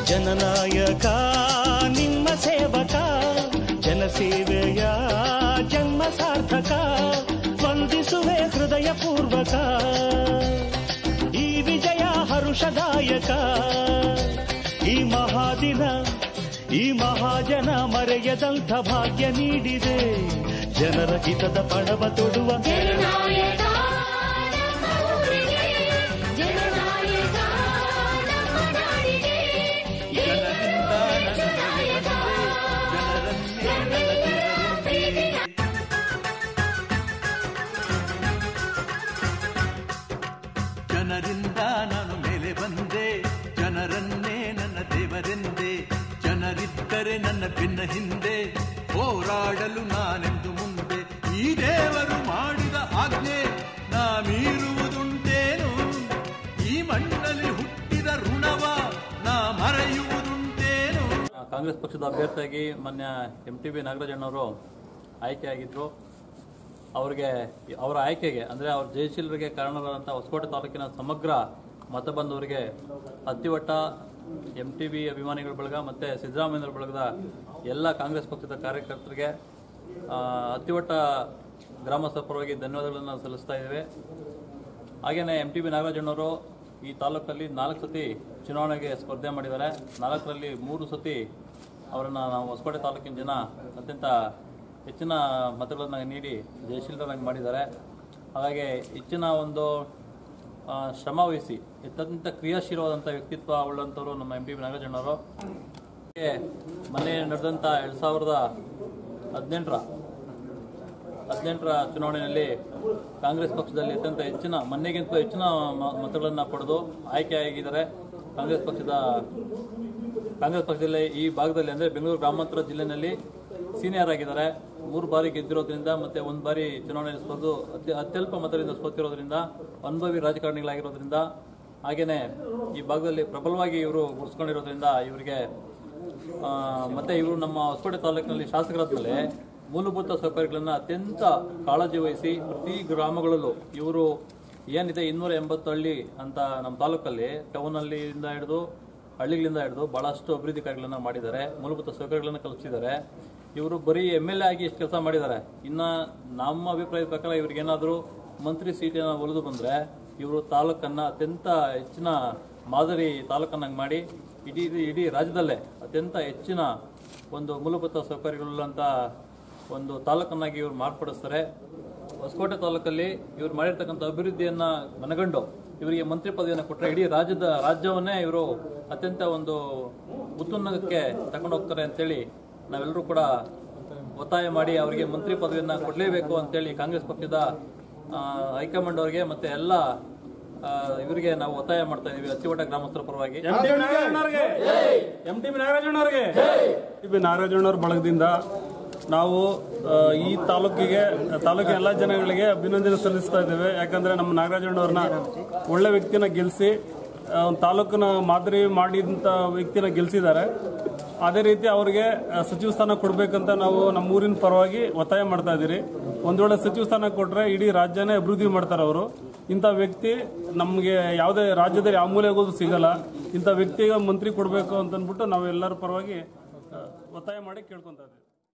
ಜನನಾಯಕ ನಿಮ್ಮ ಸೇವಕ ಜನಸೇವೆಯ ಜನ್ಮ ಸಾರ್ಥಕ ವಂದಿಸುವೆ ಹೃದಯ ಪೂರ್ವಕ ಈ ವಿಜಯ ಹರುಷದಾಯಕ ಈ ಮಹಾದಿನ ಈ ಮಹಾಜನ ಮರೆಯದಂಥ ಭಾಗ್ಯ ನೀಡಿದೆ ಜನರ ಹಿತದ ಪಣವ ತೊಡುವ ಜನರಿಂದ ನಾನು ಮೇಲೆ ಬಂದೆ ಜನರನ್ನೇ ನನ್ನ ದೇವರೆಂದೆ ಜನರಿದ್ದರೆ ನನ್ನ ಬೆನ್ನ ಹಿಂದೆ ಹೋರಾಡಲು ನಾನೆಂದು ಮುಂದೆ ಈ ದೇವರು ಮಾಡಿದ ಆಜ್ಞೆ ನಾ ಮೀರುವುದುಂಟೇನು ಈ ಮಣ್ಣಲ್ಲಿ ಹುಟ್ಟಿದ ಋಣವ ನಾ ಮರೆಯುವುದುಂಟೇನು. ಕಾಂಗ್ರೆಸ್ ಪಕ್ಷದ ಅಭ್ಯರ್ಥಿಯಾಗಿ ಮಾನ್ಯ MTB ನಾಗರಾಜಣ್ಣವರು ಆಯ್ಕೆಯಾಗಿದ್ರು. ಅವರಿಗೆ ಅವರ ಆಯ್ಕೆಗೆ ಅಂದರೆ ಅವ್ರ ಜಯಶೀಲರಿಗೆ ಕಾರಣರಾದಂಥ ಹೊಸಕೋಟೆ ತಾಲೂಕಿನ ಸಮಗ್ರ ಮತ ಬಂದವರಿಗೆ ಅತ್ತಿವಟ್ಟ MTB ಅಭಿಮಾನಿಗಳ ಬಳಗ ಮತ್ತು ಸಿದ್ದರಾಮಯ್ಯರ ಬಳಗದ ಎಲ್ಲ ಕಾಂಗ್ರೆಸ್ ಪಕ್ಷದ ಕಾರ್ಯಕರ್ತರಿಗೆ ಅತ್ತಿವಟ್ಟ ಗ್ರಾಮಸ್ಥರ ಪರವಾಗಿ ಧನ್ಯವಾದಗಳನ್ನು ಸಲ್ಲಿಸ್ತಾ ಇದ್ದೇವೆ. ಹಾಗೆಯೇ MTB ನಾಗರಾಜಣ್ಣವರು ಈ ತಾಲೂಕಲ್ಲಿ 4 ಸತಿ ಚುನಾವಣೆಗೆ ಸ್ಪರ್ಧೆ ಮಾಡಿದ್ದಾರೆ. 4ರಲ್ಲಿ 3 ಸತಿ ಅವರನ್ನು ನಾವು ಹೊಸಕೋಟೆ ತಾಲೂಕಿನ ಜನ ಅತ್ಯಂತ ಹೆಚ್ಚಿನ ಮತಗಳನ್ನು ನೀಡಿ ಜಯಶೀಲರಾಗಿ ಮಾಡಿದ್ದಾರೆ. ಹಾಗಾಗಿ ಹೆಚ್ಚಿನ ಒಂದು ಶ್ರಮ ವಹಿಸಿ ಅತ್ಯಂತ ಕ್ರಿಯಾಶೀಲವಾದಂಥ ವ್ಯಕ್ತಿತ್ವ ಉಳ್ಳಂಥವರು ನಮ್ಮ MTB ನಾಗರಾಜಣ್ಣವರು. ಮೊನ್ನೆ ನಡೆದಂಥ 2018ರ ಚುನಾವಣೆಯಲ್ಲಿ ಕಾಂಗ್ರೆಸ್ ಪಕ್ಷದಲ್ಲಿ ಅತ್ಯಂತ ಹೆಚ್ಚಿನ ಮೊನ್ನೆಗಿಂತ ಹೆಚ್ಚಿನ ಮತಗಳನ್ನು ಪಡೆದು ಆಯ್ಕೆಯಾಗಿದ್ದಾರೆ. ಕಾಂಗ್ರೆಸ್ ಪಕ್ಷದಲ್ಲಿ ಈ ಭಾಗದಲ್ಲಿ ಅಂದರೆ ಬೆಂಗಳೂರು ಗ್ರಾಮಾಂತರ ಜಿಲ್ಲೆಯಲ್ಲಿ ಸೀನಿಯರ್ ಆಗಿದ್ದಾರೆ. 3 ಬಾರಿ ಗೆದ್ದಿರೋದ್ರಿಂದ ಮತ್ತು 1 ಬಾರಿ ಚುನಾವಣೆಯಲ್ಲಿ ಅತ್ಯಲ್ಪ ಮತದಿಂದ ಸೋತಿರೋದ್ರಿಂದ ಅನುಭವಿ ರಾಜಕಾರಣಿಗಳಾಗಿರೋದ್ರಿಂದ ಹಾಗೆಯೇ ಈ ಭಾಗದಲ್ಲಿ ಪ್ರಬಲವಾಗಿ ಇವರು ಗುರುಸ್ಕೊಂಡಿರೋದ್ರಿಂದ ಇವರಿಗೆ ಮತ್ತು ಇವರು ನಮ್ಮ ಹೊಸಕೋಟೆ ತಾಲೂಕಿನಲ್ಲಿ ಶಾಸಕರಾದ್ಮೇಲೆ ಮೂಲಭೂತ ಸೌಕರ್ಯಗಳನ್ನು ಅತ್ಯಂತ ಕಾಳಜಿ ವಹಿಸಿ ಪ್ರತಿ ಗ್ರಾಮಗಳಲ್ಲೂ ಇವರು ಏನಿದೆ 280 ಹಳ್ಳಿ ಅಂತ ನಮ್ಮ ತಾಲೂಕಲ್ಲಿ ಟೌನಲ್ಲಿಂದ ಹಿಡಿದು ಹಳ್ಳಿಗಳಿಂದ ಹಿಡಿದು ಭಾಳಷ್ಟು ಅಭಿವೃದ್ಧಿ ಕಾರ್ಯಗಳನ್ನು ಮಾಡಿದ್ದಾರೆ. ಮೂಲಭೂತ ಸೌಕರ್ಯಗಳನ್ನು ಕಲ್ಪಿಸಿದ್ದಾರೆ. ಇವರು ಬರೀ MLA ಆಗಿ ಇಷ್ಟು ಕೆಲಸ ಮಾಡಿದ್ದಾರೆ. ಇನ್ನು ನಮ್ಮ ಅಭಿಪ್ರಾಯದ ಪ್ರಕಾರ ಇವ್ರಿಗೇನಾದರೂ ಮಂತ್ರಿ ಸೀಟನ್ನು ಒಲಿದು ಬಂದರೆ ಇವರು ತಾಲೂಕನ್ನು ಅತ್ಯಂತ ಹೆಚ್ಚಿನ ಮಾದರಿ ತಾಲೂಕನ್ನಾಗಿ ಮಾಡಿ ಇಡೀ ರಾಜ್ಯದಲ್ಲೇ ಅತ್ಯಂತ ಹೆಚ್ಚಿನ ಒಂದು ಮೂಲಭೂತ ಸೌಕರ್ಯಗಳುಳ್ಳಂಥ ಒಂದು ತಾಲೂಕನ್ನಾಗಿ ಇವರು ಮಾರ್ಪಡಿಸ್ತಾರೆ. ಹೊಸಕೋಟೆ ತಾಲೂಕಲ್ಲಿ ಇವರು ಮಾಡಿರ್ತಕ್ಕಂಥ ಅಭಿವೃದ್ಧಿಯನ್ನು ಮನಗಂಡು ಇವರಿಗೆ ಮಂತ್ರಿ ಪದವಿಯನ್ನು ಕೊಟ್ಟರೆ ಇಡೀ ರಾಜ್ಯವನ್ನೇ ಇವರು ಅತ್ಯಂತ ಒಂದು ಉತ್ತುಂಗಕ್ಕೆ ತಗೊಂಡು ಹೋಗ್ತಾರೆ ಅಂತೇಳಿ ನಾವೆಲ್ಲರೂ ಕೂಡ ಒತ್ತಾಯ ಮಾಡಿ ಅವರಿಗೆ ಮಂತ್ರಿ ಪದವಿಯನ್ನು ಕೊಡಲೇಬೇಕು ಅಂತೇಳಿ ಕಾಂಗ್ರೆಸ್ ಪಕ್ಷದ ಹೈಕಮಾಂಡ್ ಅವರಿಗೆ ಮತ್ತು ಎಲ್ಲ ಇವರಿಗೆ ನಾವು ಒತ್ತಾಯ ಮಾಡ್ತಾ ಇದೀವಿ. ಅತ್ತಿವಟ್ಟ ಗ್ರಾಮಸ್ಥರ ಪರವಾಗಿ MTB ನಾಗರಾಜಣ್ಣವ್ರ ಬಳಗದಿಂದ ನಾವು ಈ ತಾಲೂಕಿನ ಎಲ್ಲ ಜನಗಳಿಗೆ ಅಭಿನಂದನೆ ಸಲ್ಲಿಸ್ತಾ ಇದ್ದೇವೆ. ಯಾಕಂದ್ರೆ ನಮ್ಮ ನಾಗರಾಜಣ್ಣವ್ರನ್ನ ಒಳ್ಳೆ ವ್ಯಕ್ತಿನ ಗೆಲ್ಲಿಸಿ ಒಂದು ತಾಲೂಕಿನ ಮಾದರಿ ಮಾಡಿದಂಥ ವ್ಯಕ್ತಿನ ಗೆಲ್ಲಿಸಿದ್ದಾರೆ. ಅದೇ ರೀತಿ ಅವರಿಗೆ ಸಚಿವ ಸ್ಥಾನ ಕೊಡಬೇಕಂತ ನಾವು ನಮ್ಮ ಊರಿನ ಪರವಾಗಿ ಒತ್ತಾಯ ಮಾಡ್ತಾ ಇದ್ದೀರಿ. ಒಂದು ವೇಳೆ ಸಚಿವ ಸ್ಥಾನ ಕೊಟ್ಟರೆ ಇಡೀ ರಾಜ್ಯನೇ ಅಭಿವೃದ್ಧಿ ಮಾಡ್ತಾರೆ ಅವರು. ಇಂಥ ವ್ಯಕ್ತಿ ನಮಗೆ ಯಾವುದೇ ರಾಜ್ಯದಲ್ಲಿ ಯಾವ ಮೂಲೆಗೋದು ಸಿಗಲ್ಲ. ಇಂಥ ವ್ಯಕ್ತಿಗೆ ಮಂತ್ರಿ ಕೊಡಬೇಕು ಅಂತಂದ್ಬಿಟ್ಟು ನಾವು ಎಲ್ಲರ ಪರವಾಗಿ ಒತ್ತಾಯ ಮಾಡಿ ಕೇಳ್ಕೊತಾ ಇದ್ದೀವಿ.